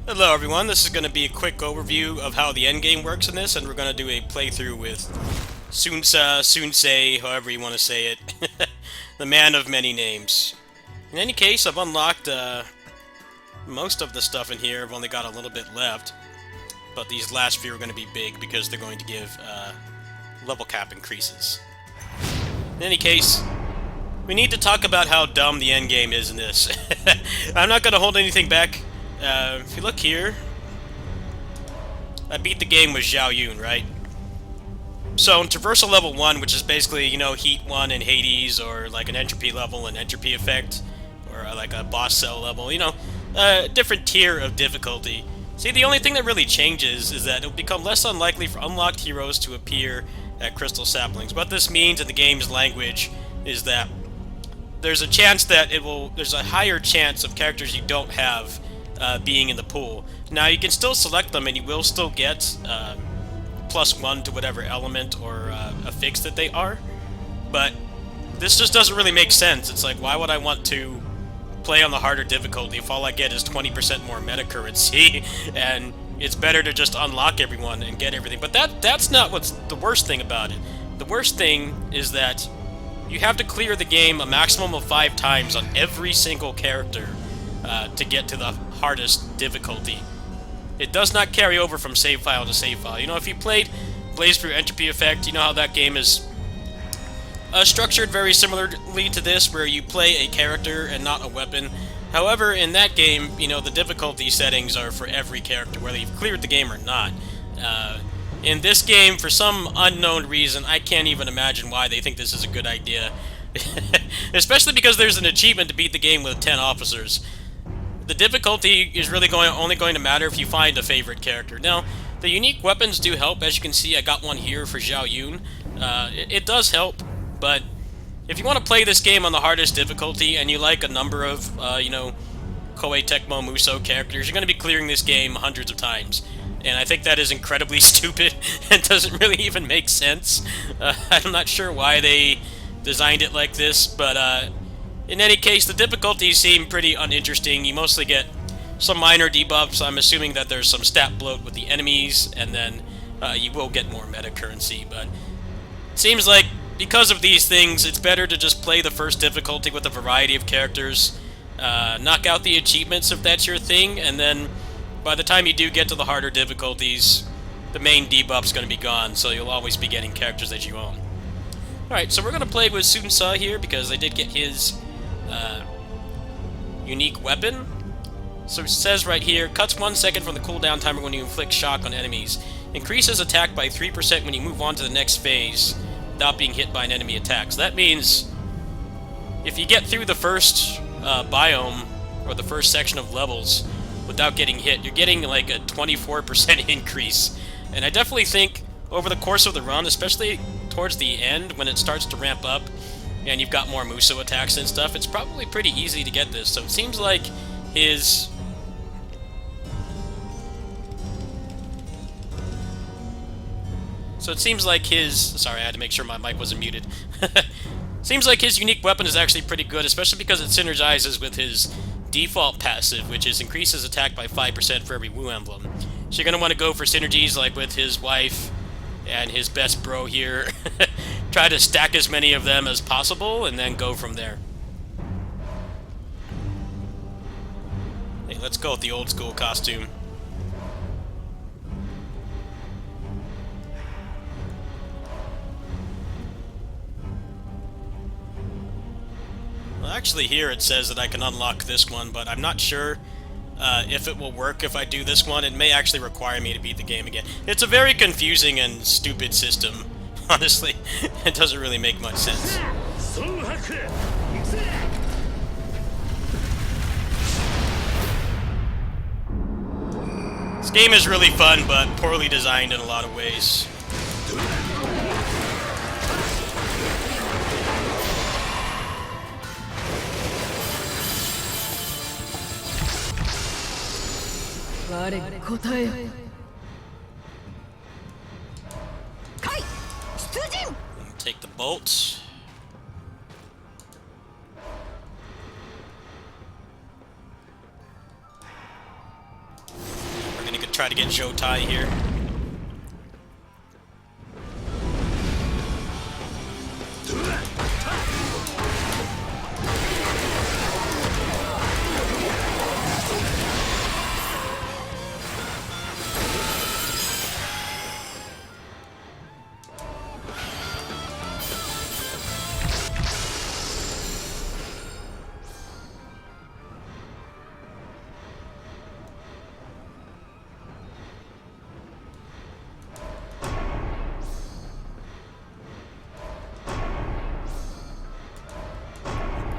Hello everyone, this is going to be a quick overview of how the endgame works in this, and we're going to do a playthrough with Sunsei, however you want to say it. The man of many names. In any case, I've unlocked most of the stuff in here. I've only got a little bit left, but these last few are going to be big because they're going to give level cap increases. In any case, we need to talk about how dumb the endgame is in this. I'm not going to hold anything back. If you look here, I beat the game with Zhao Yun, right? So in Traversal level 1, which is basically, you know, Heat 1 in Hades, or like an Entropy level and Entropy Effect, or like a Boss Cell level, you know, a different tier of difficulty. See, the only thing that really changes is that it will become less unlikely for unlocked heroes to appear at Crystal Saplings. What this means in the game's language is that there's a chance that there's a higher chance of characters you don't have being in the pool. Now, you can still select them and you will still get +1 to whatever element or affix that they are, but this just doesn't really make sense. It's like, why would I want to play on the harder difficulty if all I get is 20% more meta currency, and it's better to just unlock everyone and get everything. But that's not what's the worst thing about it. The worst thing is that you have to clear the game a maximum of 5 times on every single character to get to the hardest difficulty. It does not carry over from save file to save file. You know, if you played Blaze Through Entropy Effect, you know how that game is structured very similarly to this, where you play a character and not a weapon. However, in that game, you know, the difficulty settings are for every character, whether you've cleared the game or not. In this game, for some unknown reason, I can't even imagine why they think this is a good idea. Especially because there's an achievement to beat the game with 10 officers. The difficulty is really only going to matter if you find a favorite character. Now, the unique weapons do help. As you can see, I got one here for Zhao Yun. It does help, but if you want to play this game on the hardest difficulty and you like a number of, you know, Koei Tecmo Musou characters, you're going to be clearing this game hundreds of times. And I think that is incredibly stupid and doesn't really even make sense. I'm not sure why they designed it like this, but in any case, the difficulties seem pretty uninteresting. You mostly get some minor debuffs. I'm assuming that there's some stat bloat with the enemies, and then you will get more meta currency. But it seems like because of these things, it's better to just play the first difficulty with a variety of characters, knock out the achievements if that's your thing, and then by the time you do get to the harder difficulties, the main debuff's going to be gone, so you'll always be getting characters that you own. Alright, so we're going to play with Sunsei here, because I did get his unique weapon. So it says right here, cuts 1 second from the cooldown timer when you inflict shock on enemies. Increases attack by 3% when you move on to the next phase without being hit by an enemy attack. So that means if you get through the first biome, or the first section of levels, without getting hit, you're getting like a 24% increase. And I definitely think over the course of the run, especially towards the end when it starts to ramp up and you've got more Musou attacks and stuff, it's probably pretty easy to get this. So it seems like his sorry, I had to make sure my mic wasn't muted. Seems like his unique weapon is actually pretty good, especially because it synergizes with his default passive, which is increases attack by 5% for every Wu emblem. So you're going to want to go for synergies like with his wife and his best bro here. Try to stack as many of them as possible and then go from there. Hey, let's go with the old school costume. Well, actually here it says that I can unlock this one, but I'm not sure if it will work if I do this one. It may actually require me to beat the game again. It's a very confusing and stupid system, honestly. It doesn't really make much sense. This game is really fun, but poorly designed in a lot of ways. Take the bolts. try to get Jotai here.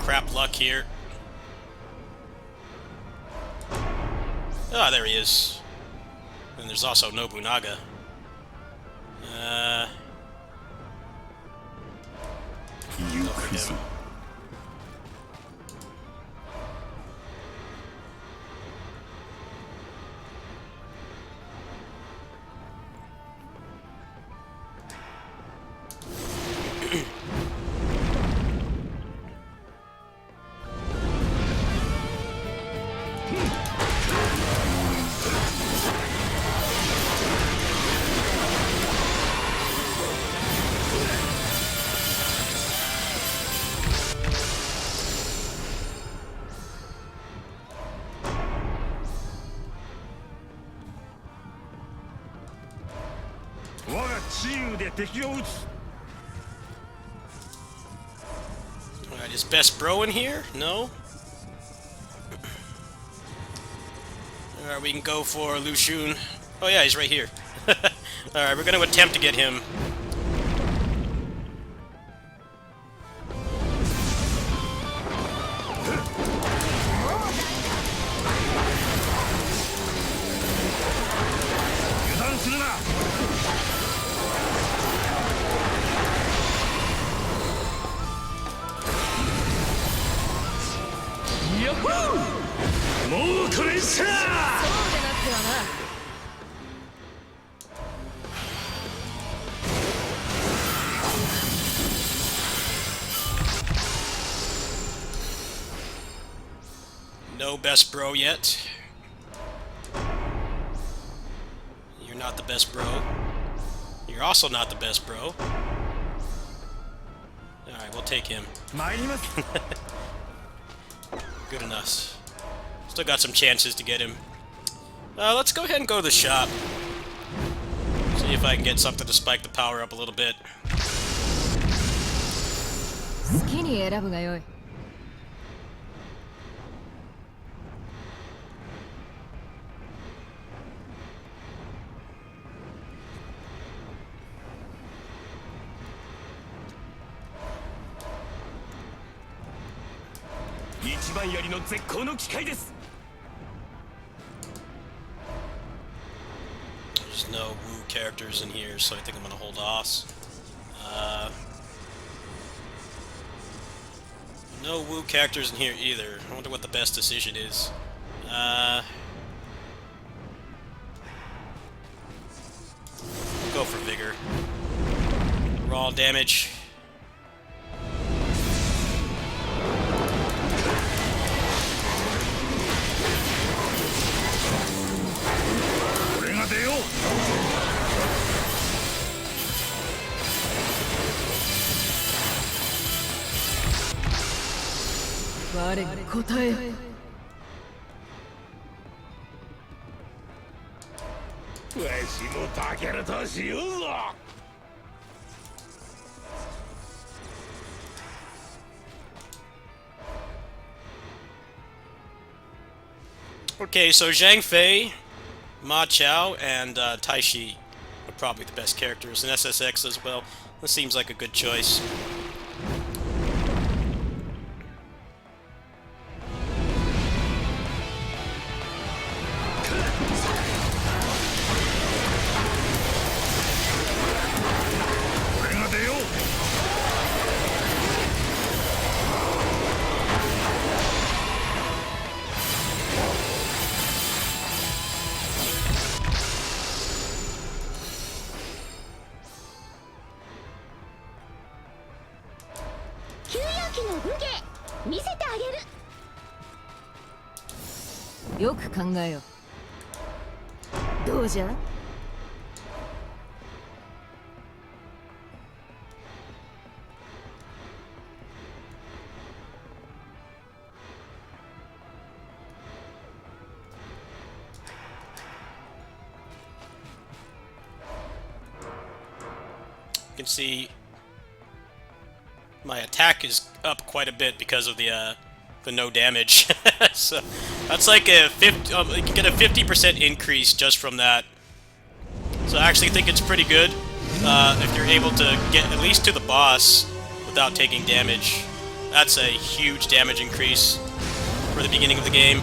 Crap luck here. Ah, there he is. And there's also Nobunaga. Go for him. Alright, is best bro in here? No? Alright, we can go for Lu Xun. Oh yeah, he's right here. Alright, we're gonna attempt to get him. No best bro yet. You're not the best bro. You're also not the best bro. Alright, we'll take him. Good enough. Still got some chances to get him. Let's go ahead and go to the shop. See if I can get something to spike the power up a little bit. There's no Wu characters in here, so I think I'm gonna hold off. No Wu characters in here either. I wonder what the best decision is. Go for Vigor. Raw damage. Okay, so Zhang Fei, Ma Chao, and Tai Shi are probably the best characters, and SSX as well. This seems like a good choice. どうじゃ? You can see my attack is up quite a bit because of the no damage. So that's like a 50. You can get a 50% increase just from that. So I actually think it's pretty good if you're able to get at least to the boss without taking damage. That's a huge damage increase for the beginning of the game.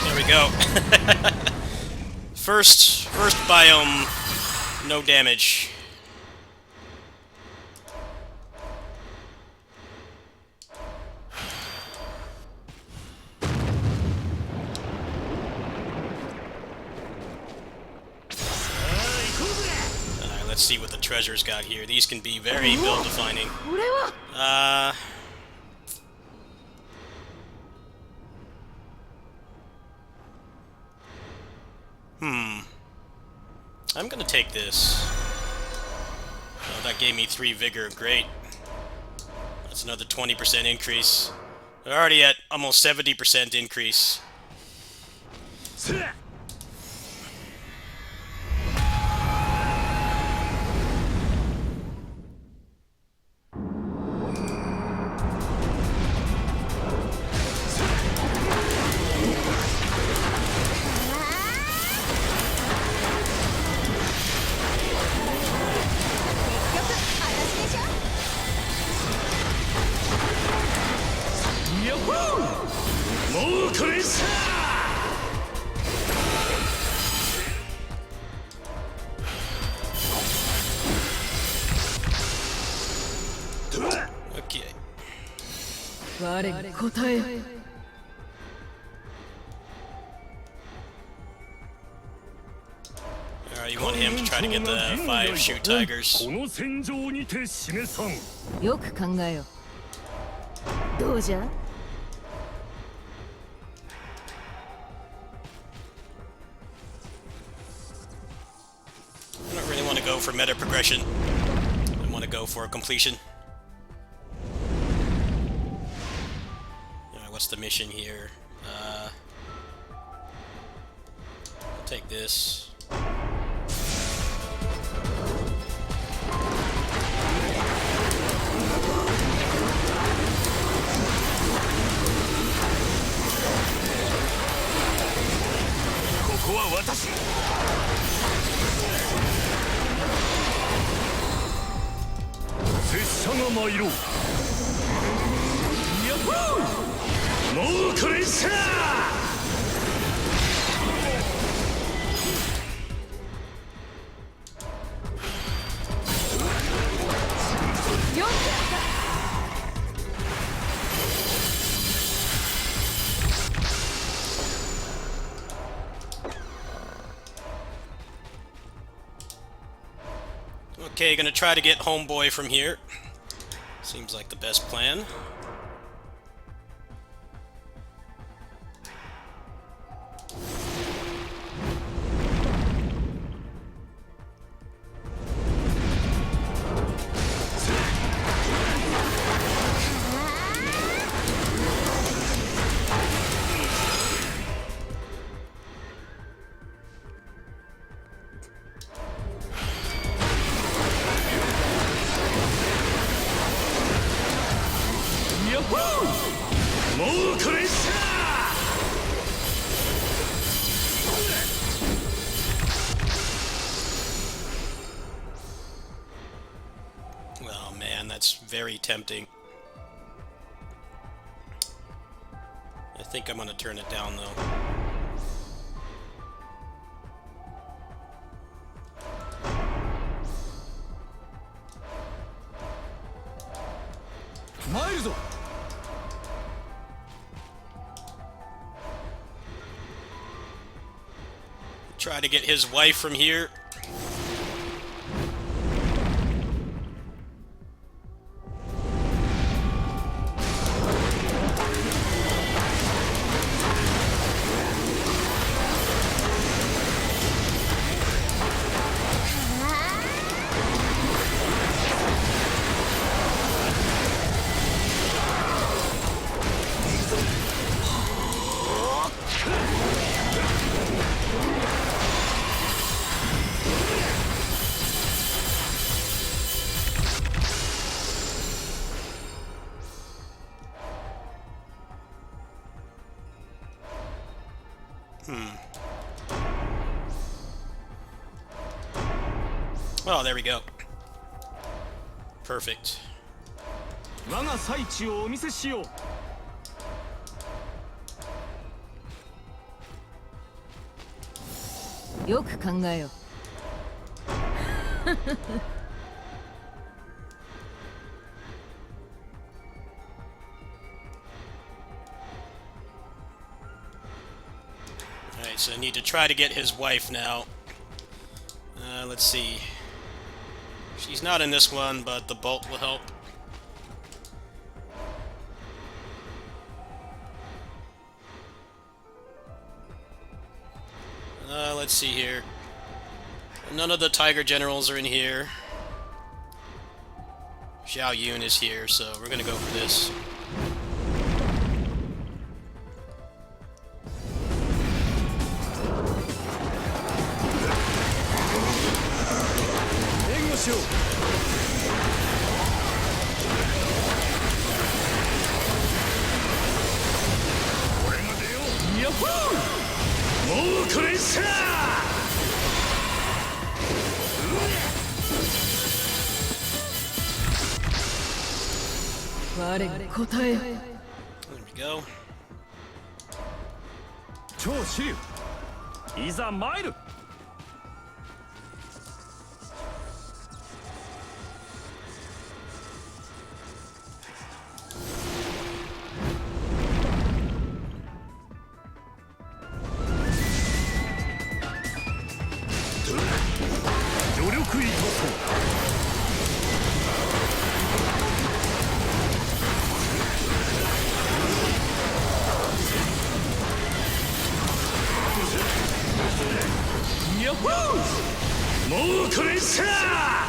There we go. First biome, no damage. Let's see what the treasure's got here. These can be very build defining. I'm gonna take this. Oh, that gave me 3 vigor. Great. That's another 20% increase. We're already at almost 70% increase. Okay. Alright, you want him to try to get the 5 shoot tigers. よく考えよ。どうじゃ? I don't really want to go for meta progression. I want to go for completion. Alright, what's the mission here? I'll take this. Okay, gonna try to get Homeboy from here. Seems like the best plan. Oh man, that's very tempting. I think I'm gonna turn it down though. Try to get his wife from here. Oh, there we go. Perfect. 我が最地をお見せしよう。よく考えよ。Alright, so I need to try to get his wife now. Let's see. She's not in this one, but the bolt will help. Let's see here. None of the Tiger Generals are in here. Xiao Yun is here, so we're gonna go for this. There we go. 超支流いざ参る。努力いたそう。もうこれさあ。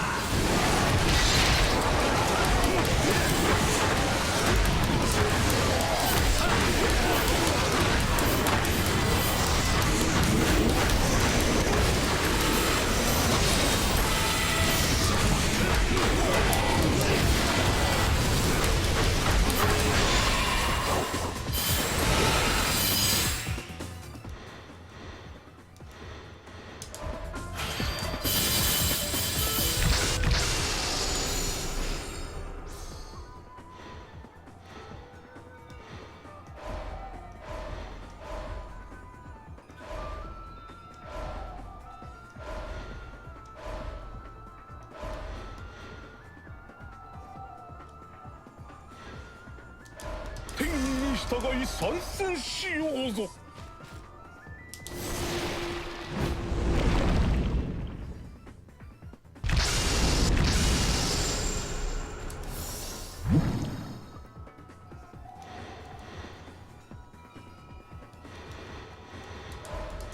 天に従い参戦しようぞ。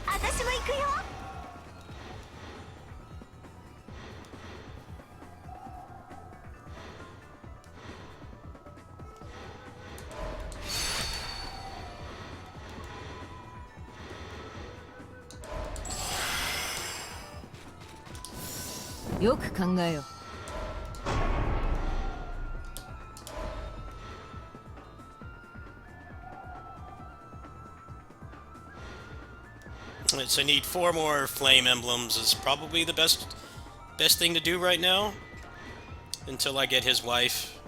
私も行くよ。よく考えよ。So I need 4 more flame emblems is probably the best thing to do right now. Until I get his wife.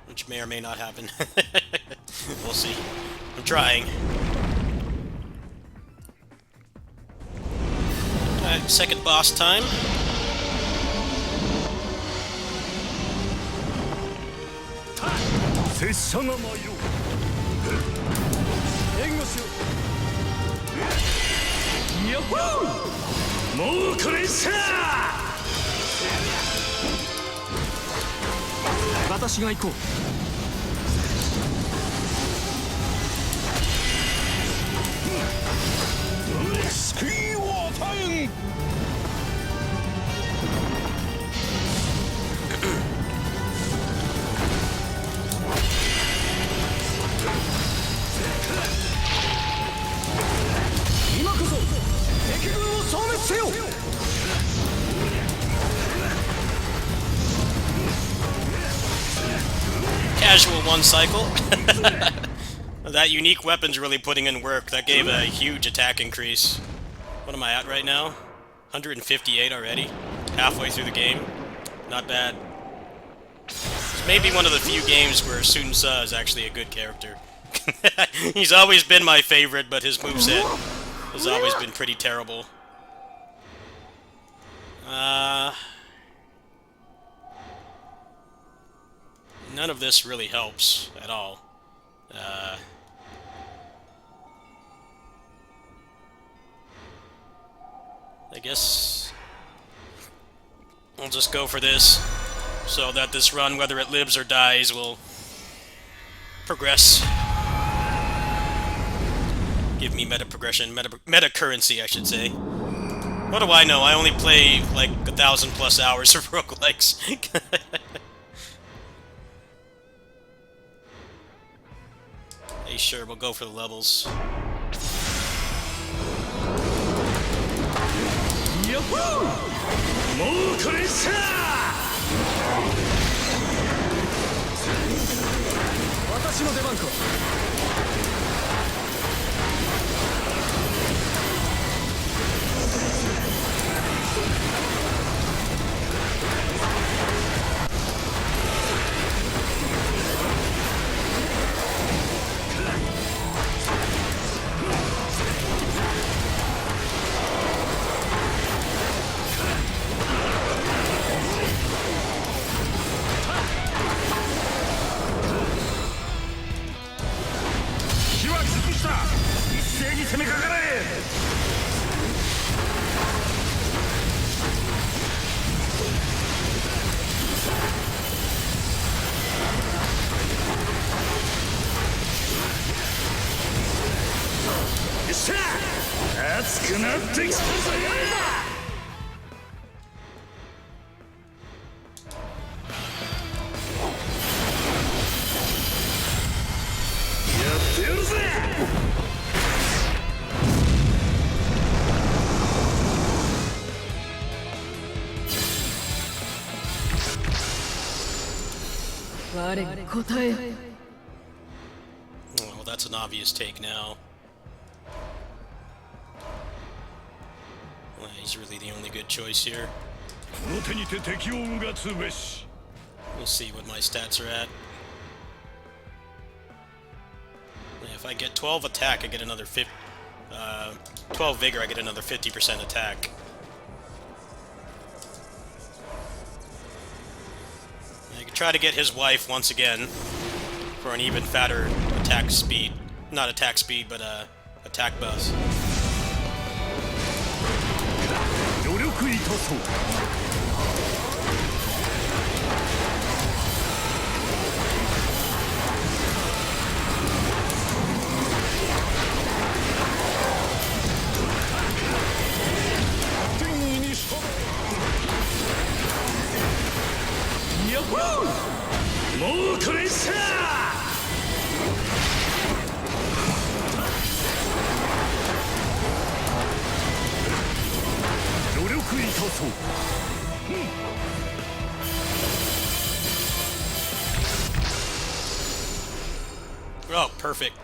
Which may or may not happen. We'll see. I'm trying. Alright, second boss time. Casual one cycle. That unique weapon's really putting in work. That gave a huge attack increase. What am I at right now? 158 already. Halfway through the game. Not bad. It's maybe one of the few games where Sun Tzu is actually a good character. He's always been my favorite, but his moveset has always been pretty terrible. None of this really helps at all. I guess I'll just go for this, so that this run, whether it lives or dies, will progress. Give me meta progression, meta currency, I should say. What do I know? I only play like 1,000+ hours of roguelikes. Hey, sure, we'll go for the levels. Well, that's an obvious take now. Well, he's really the only good choice here. We'll see what my stats are at. If I get 12 attack, I get another 12 vigor, I get another 50% attack. I could try to get his wife once again for an even fatter attack speed. Not attack speed, but attack buzz. Oh, perfect.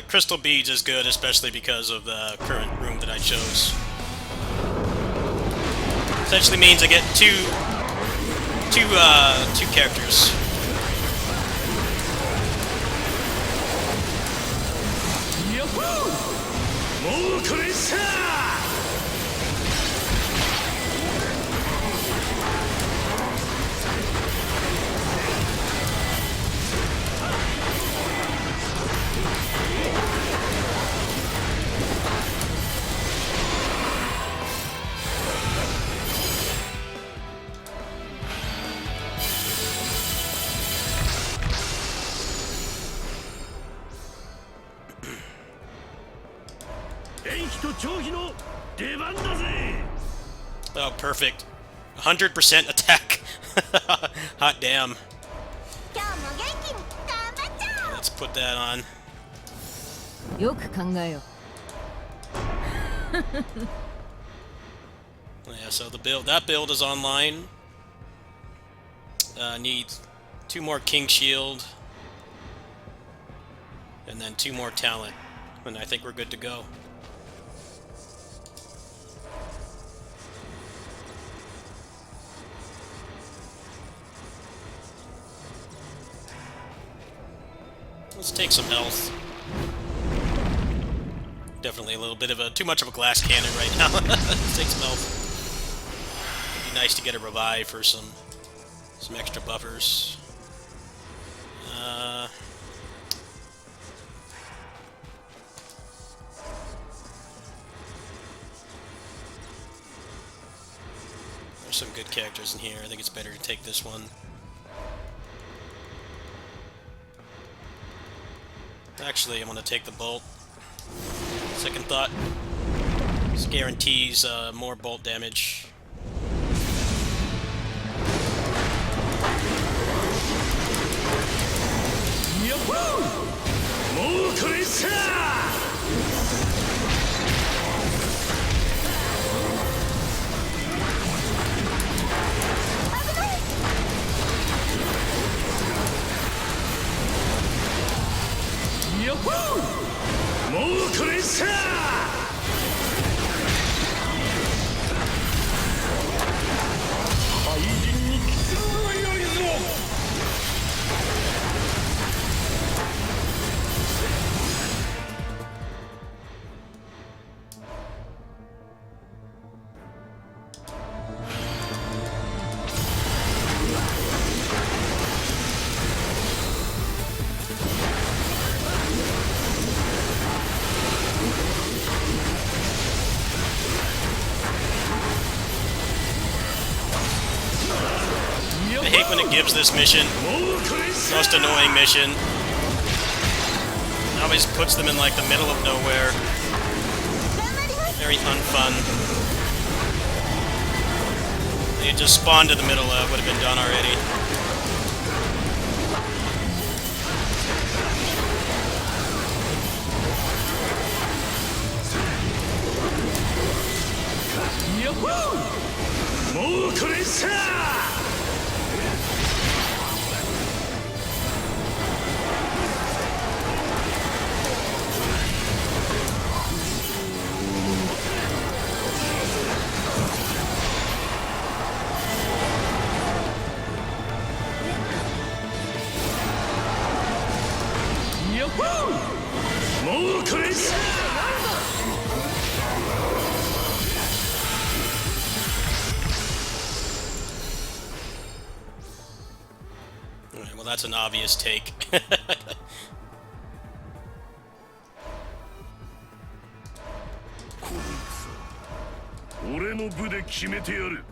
Crystal Beads is good, especially because of the current room that I chose. Essentially means I get two characters. Oh, perfect. 100% attack. Hot damn. 今日も元気に頑張っちゃおう Let's put that on. よく考えよ。 Yeah, so that build is online. Need 2 more King Shield. And then 2 more talent. And I think we're good to go. Let's take some health. Definitely a little bit of too much of a glass cannon right now. Let's take some health. It'd be nice to get a revive for some extra buffers. There's some good characters in here. I think it's better to take this one. Actually, I'm going to take the bolt. Second thought. This guarantees more bolt damage. I hate when it gives this mission. Most annoying mission. It always puts them in like the middle of nowhere. Very unfun. They just spawned in the middle, would have been done already. Alright, well that's an obvious take. 俺の部で決めてやる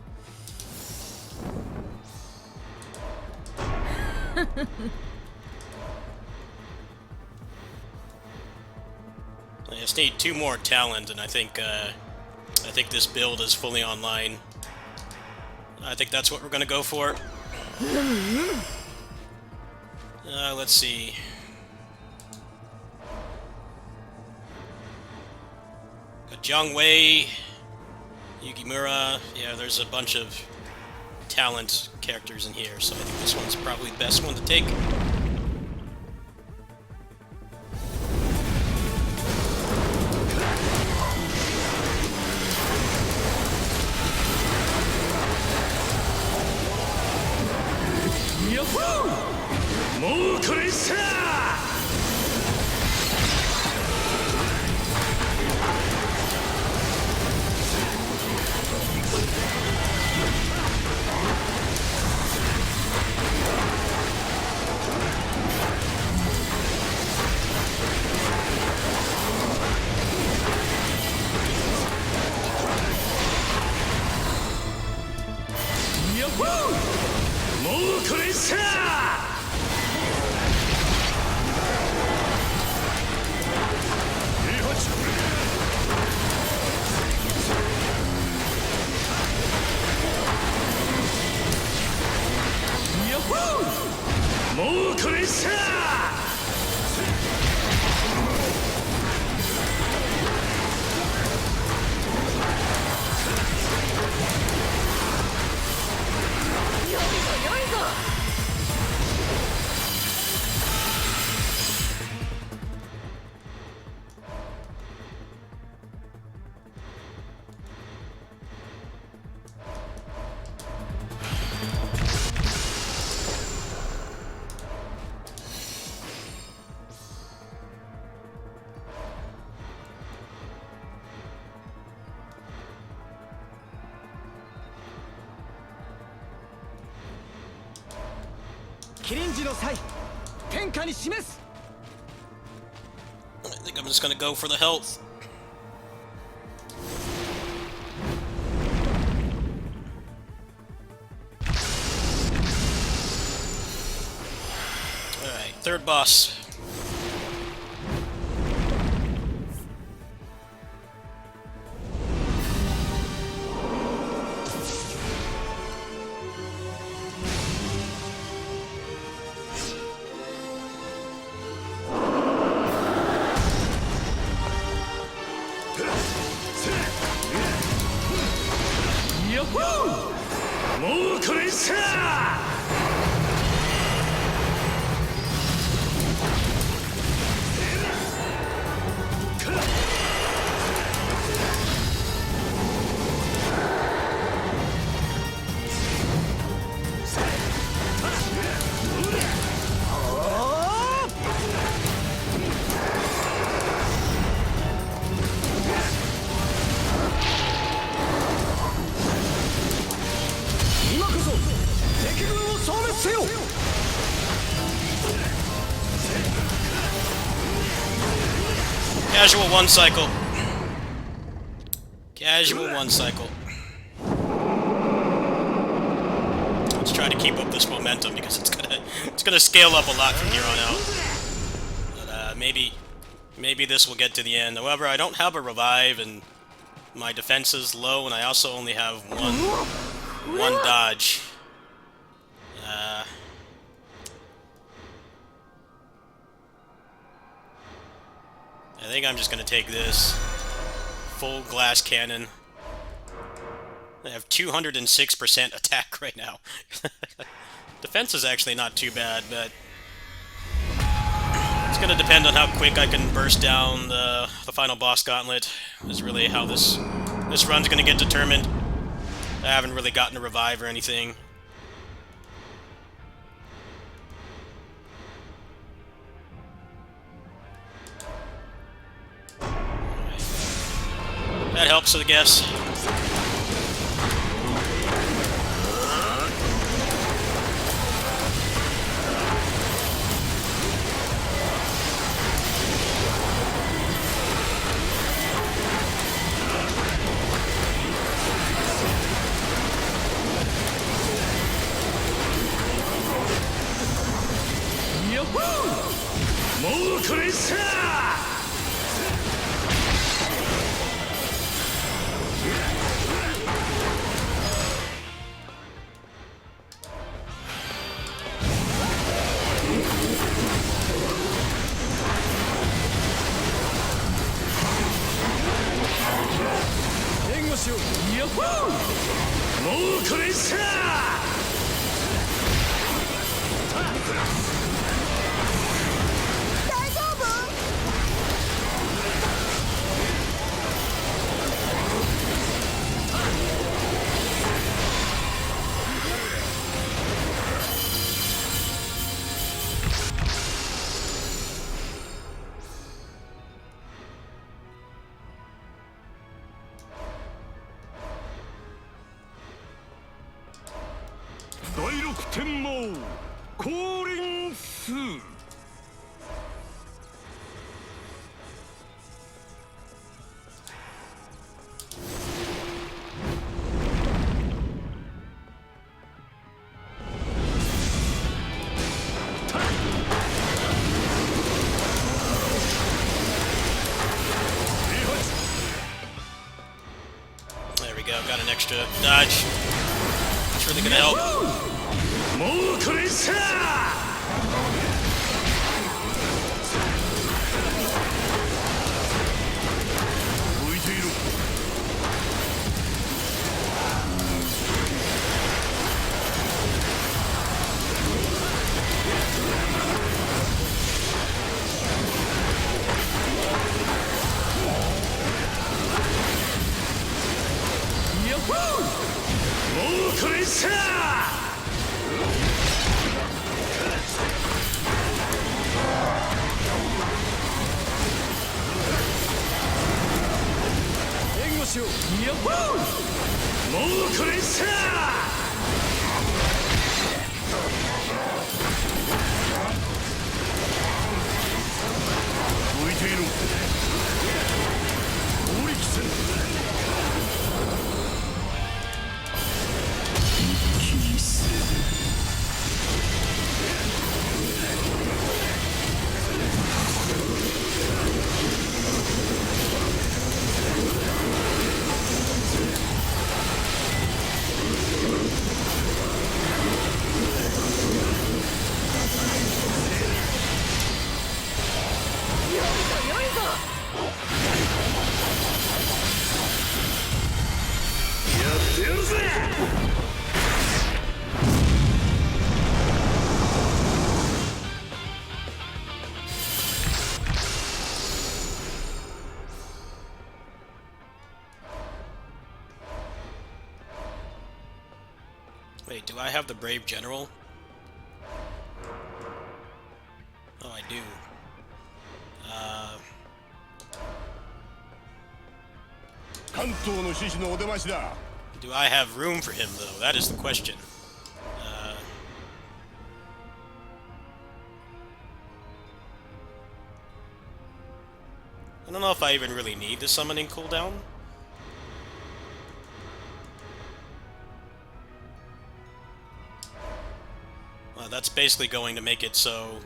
I just need 2 more talent, and I think this build is fully online. I think that's what we're gonna go for. Let's see. Got Jiang Wei, Yukimura. Yeah, there's a bunch of talent characters in here, so I think this one's probably the best one to take. もうこれさもうこれさもうこれさキリンジの際天下に示す I think I'm just gonna go for the health. Alright, third boss.もうこれさ今こそ敵軍を消滅せよ Casual one cycle. Casual one cycle. Let's try to keep up this momentum because it's gonna scale up a lot from here on out. But maybe this will get to the end. However, I don't have a revive and my defense is low, and I also only have one dodge. I think I'm just gonna take this full glass cannon. I have 206% attack right now. Defense is actually not too bad, but it's gonna depend on how quick I can burst down the final boss gauntlet. Is really how this run's gonna get determined. I haven't really gotten a revive or anything. That helps, I guess.もうこれさ援護しようヤッホーもうこれさ大丈夫？天魔降臨数 There we go, got an extra dodge. It's really gonna help. もうこれさ 向いていろ もうこれさ 援護しよう。やっほー。もうこれさ 向いていろ 降力せ やってやるぜ Wait, do I have the Brave General? Oh, I do. Do I have room for him, though? That is the question. I don't know if I even really need the summoning cooldown. Well, that's basically going to make it so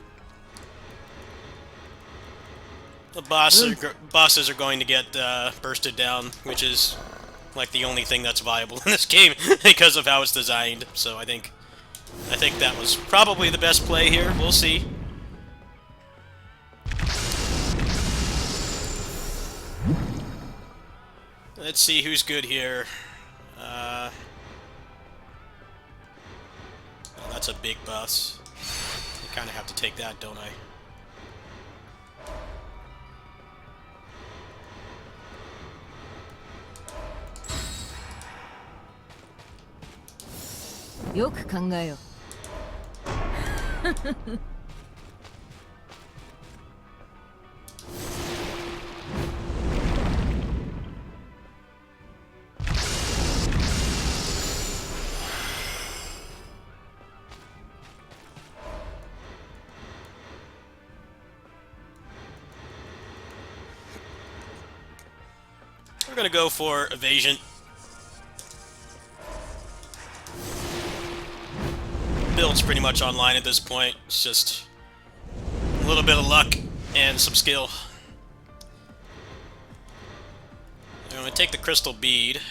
the bosses are going to get bursted down, which is like the only thing that's viable in this game because of how it's designed. So I think that was probably the best play here. We'll see. Let's see who's good here. Oh, that's a big bus. I kind of have to take that, don't I?よく考えよ。We're gonna go for evasion. Build's pretty much online at this point. It's just a little bit of luck and some skill. I'm gonna take the crystal bead.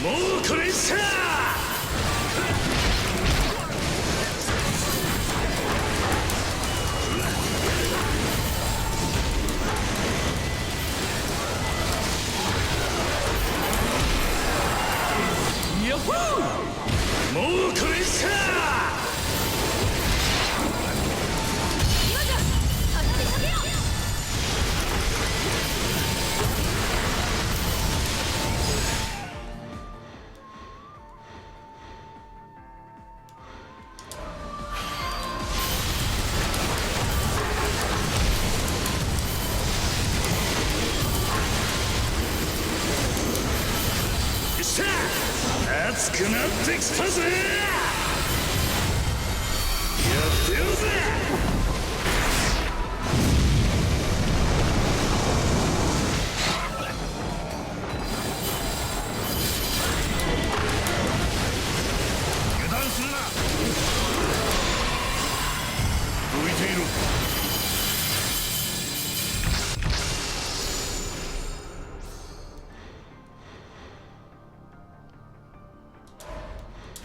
More crazy! 熱くなってきたぜ。やってやるぜ。油断するな。どいていろ。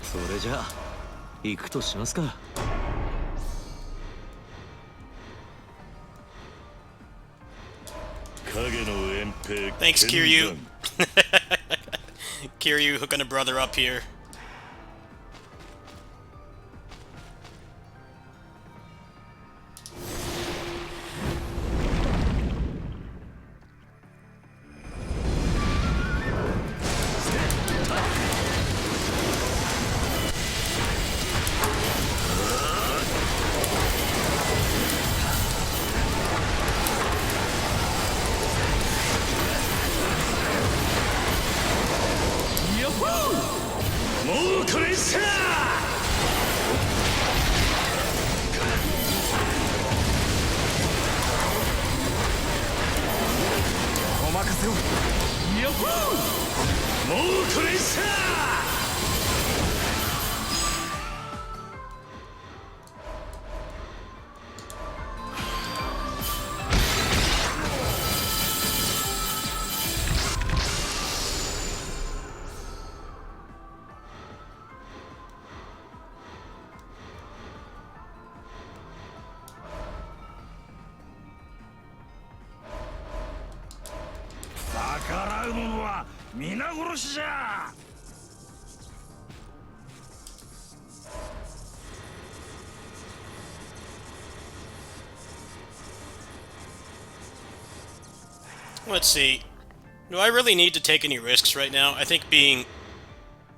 それじゃあ行くとしますか。影の遠征。 Thanks, Kiryu. Kiryu hooking a brother up here. Let's see. Do I really need to take any risks right now? I think being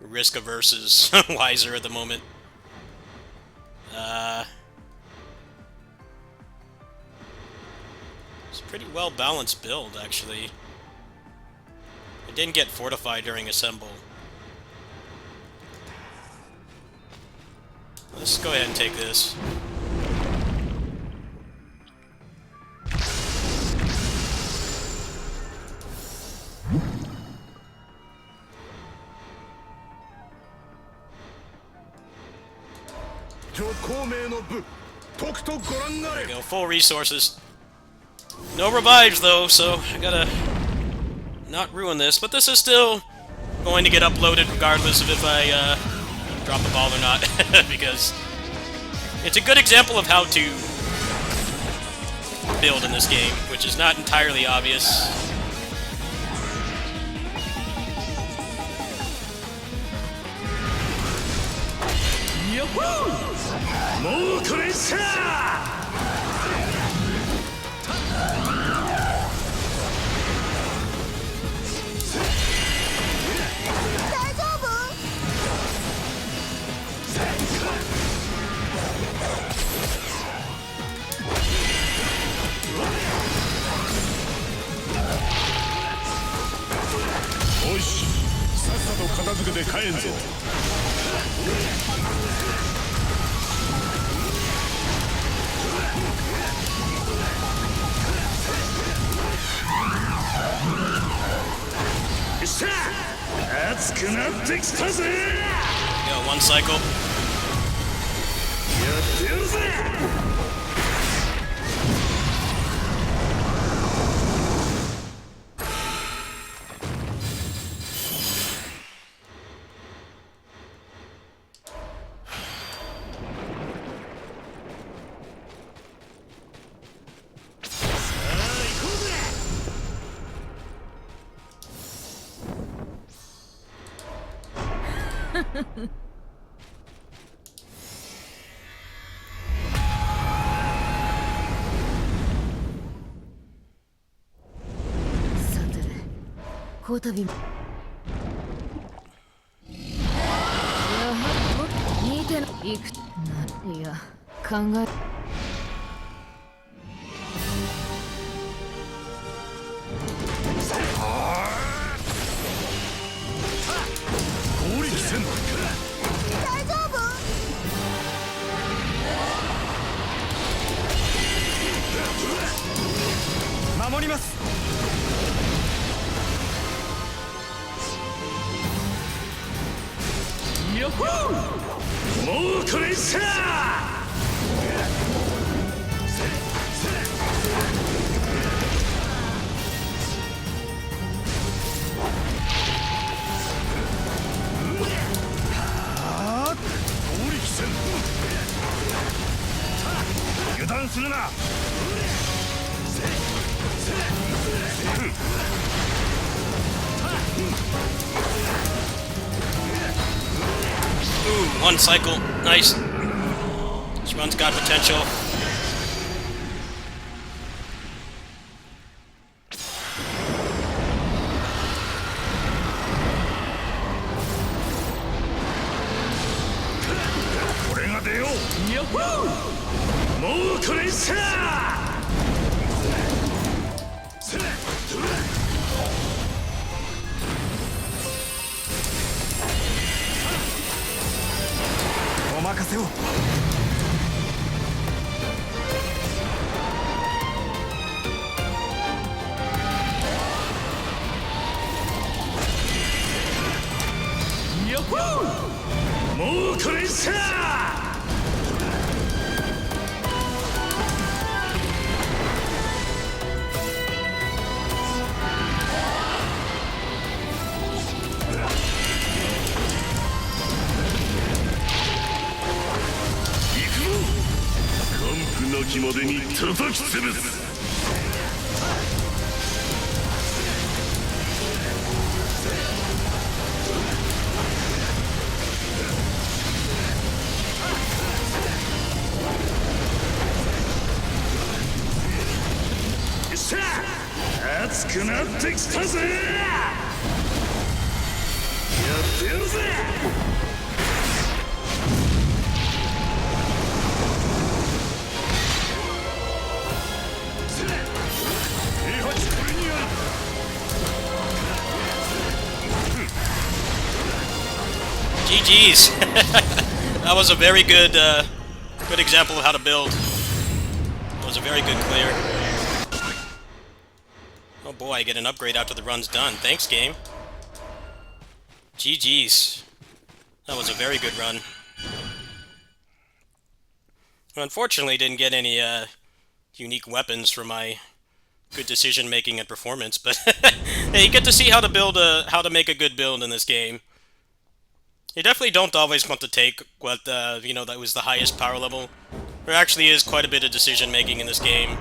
risk averse is wiser at the moment. It's a pretty well balanced build, actually. I didn't get fortified during assemble. Let's go ahead and take this. There we go, full resources. No revives though, so I gotta not ruin this, but this is still going to get uploaded regardless of if I drop the ball or not, because it's a good example of how to build in this game, which is not entirely obvious. Go, one cycle. ます。よっほー、もうこれさあ。油断するな。Ooh, one cycle. Nice. This run's got potential.よっほー、もうこれさあ。お任せを。よっほー、もうこれさあ。なきまでに叩き潰す。さあ、熱くなってきたぜ。やってやるぜ。GG's. That was a very good, good example of how to build. That was a very good clear. Oh boy, I get an upgrade after the run's done. Thanks, game. GG's. That was a very good run. Unfortunately, didn't get any unique weapons for my good decision making and performance, but hey, you get to see how to build how to make a good build in this game. You definitely don't always want to take what you know, that was the highest power level. There actually is quite a bit of decision making in this game.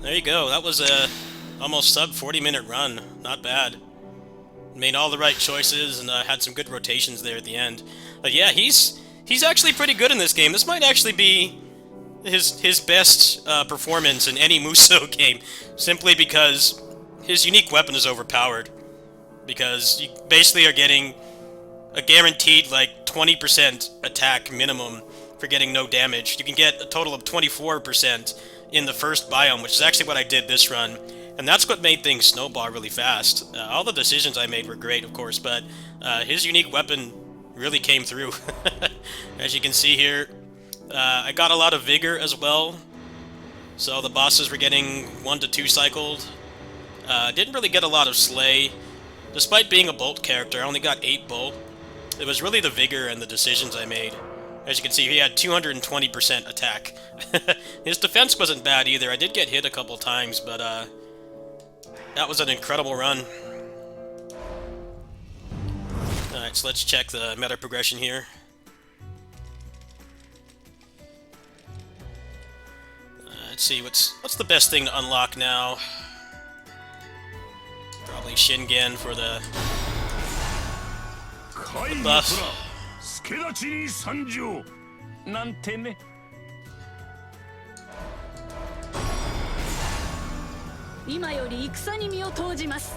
There you go. That was a almost sub 40-minute run. Not bad. Made all the right choices and had some good rotations there at the end. But yeah, he's actually pretty good in this game. This might actually be his best performance in any Musou game, simply because his unique weapon is overpowered. Because you basically are getting a guaranteed like 20% attack minimum for getting no damage. You can get a total of 24% in the first biome, which is actually what I did this run. And that's what made things snowball really fast. All the decisions I made were great, of course, but his unique weapon really came through. As you can see here, I got a lot of vigor as well. So the bosses were getting 1 to 2 cycled. Didn't really get a lot of slay. Despite being a bolt character, I only got 8 bolt. It was really the vigor and the decisions I made. As you can see, he had 220% attack. His defense wasn't bad either. I did get hit a couple times, but that was an incredible run. Alright, so let's check the meta progression here. Let's see, what's the best thing to unlock now? Probably Shingen for the buff. 助立ちに参上なんてね。今より戦に身を投じます。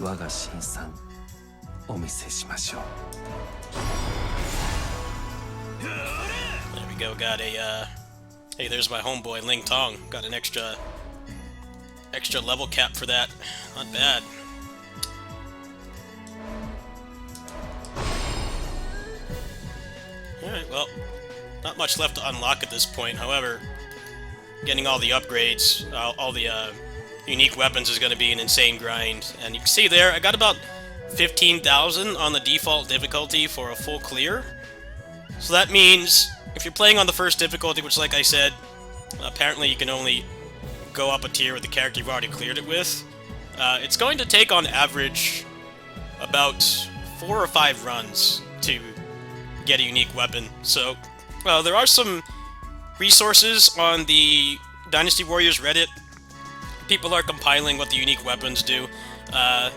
我が新さんお見せしましょう。 There we go, got a hey, there's my homeboy Ling Tong. Got an extra level cap for that. Not bad. Alright, well, not much left to unlock at this point. However, getting all the upgrades, all the unique weapons is going to be an insane grind. And you can see there, I got about 15,000 on the default difficulty for a full clear. So that means if you're playing on the first difficulty, which like I said, apparently you can only go up a tier with the character you've already cleared it with, it's going to take on average about 4 or 5 runs to get a unique weapon. So, there are some resources on the Dynasty Warriors Reddit. People are compiling what the unique weapons do. I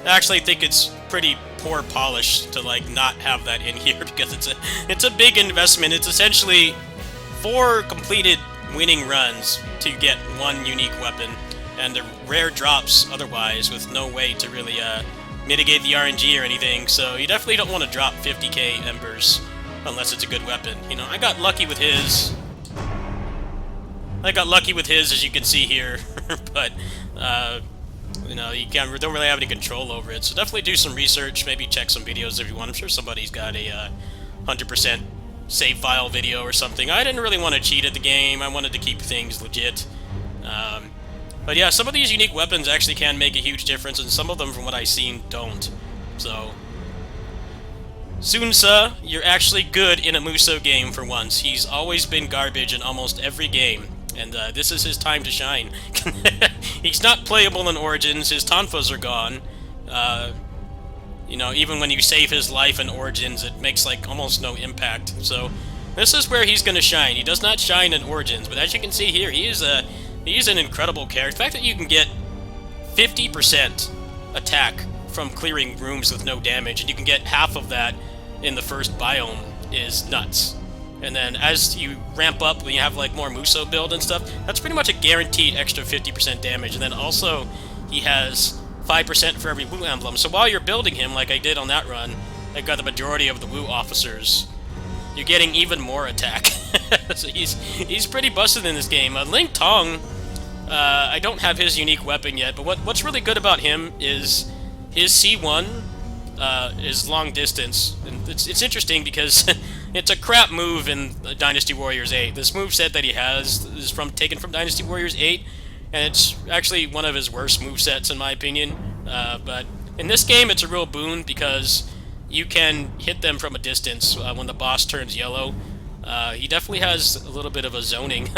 actually think it's pretty poor polish to like not have that in here because it's a big investment. It's essentially 4 completed winning runs to get 1 unique weapon, and the rare drops otherwise with no way to really mitigate the RNG or anything. So you definitely don't want to drop 50k embers unless it's a good weapon. You know, I got lucky with his. As you can see here, but you know, you don't really have any control over it. So definitely do some research, maybe check some videos if you want. I'm sure somebody's got a 100% save file video or something. I didn't really want to cheat at the game. I wanted to keep things legit. But yeah, some of these unique weapons actually can make a huge difference, and some of them, from what I've seen, don't. So, Sunsa, you're actually good in a Musou game for once. He's always been garbage in almost every game, and this is his time to shine. He's not playable in Origins. His tonfas are gone. You know, even when you save his life in Origins, it makes like almost no impact. So this is where he's going to shine. He does not shine in Origins, but as you can see here, he's an incredible character. The fact that you can get 50% attack from clearing rooms with no damage, and you can get half of that in the first biome is nuts. And then as you ramp up, when you have like more Musou build and stuff, that's pretty much a guaranteed extra 50% damage. And then also, he has 5% for every Wu emblem. So while you're building him, like I did on that run, I got the majority of the Wu officers. You're getting even more attack. So he's pretty busted in this game. Ling Tong, I don't have his unique weapon yet, but what's really good about him is his C1 is long distance. And it's interesting because it's a crap move in Dynasty Warriors 8. This moveset that he has is taken from Dynasty Warriors 8, and it's actually one of his worst movesets in my opinion. But in this game, it's a real boon because you can hit them from a distance when the boss turns yellow. He definitely has a little bit of a zoning,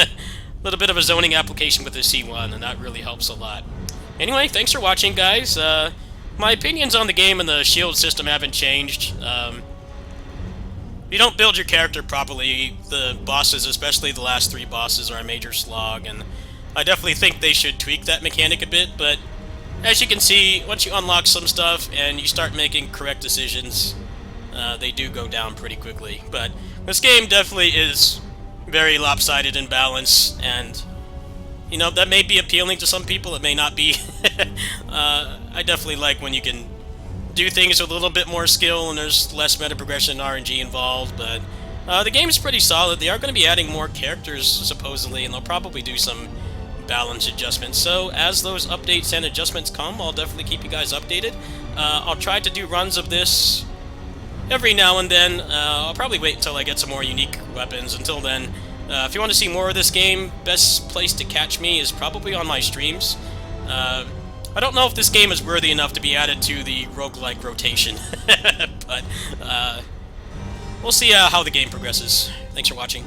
application with his C1, and that really helps a lot. Anyway, thanks for watching, guys. My opinions on the game and the shield system haven't changed. If you don't build your character properly, the bosses, especially the last 3 bosses, are a major slog, and I definitely think they should tweak that mechanic a bit, but as you can see, once you unlock some stuff and you start making correct decisions, they do go down pretty quickly. But this game definitely is very lopsided in balance, and you know, that may be appealing to some people, it may not be. I definitely like when you can do things with a little bit more skill and there's less meta progression and RNG involved, but the game is pretty solid. They are going to be adding more characters, supposedly, and they'll probably do some balance adjustments. So as those updates and adjustments come, I'll definitely keep you guys updated. I'll try to do runs of this every now and then. I'll probably wait until I get some more unique weapons. Until then, if you want to see more of this game, best place to catch me is probably on my streams. I don't know if this game is worthy enough to be added to the roguelike rotation, but we'll see how the game progresses. Thanks for watching.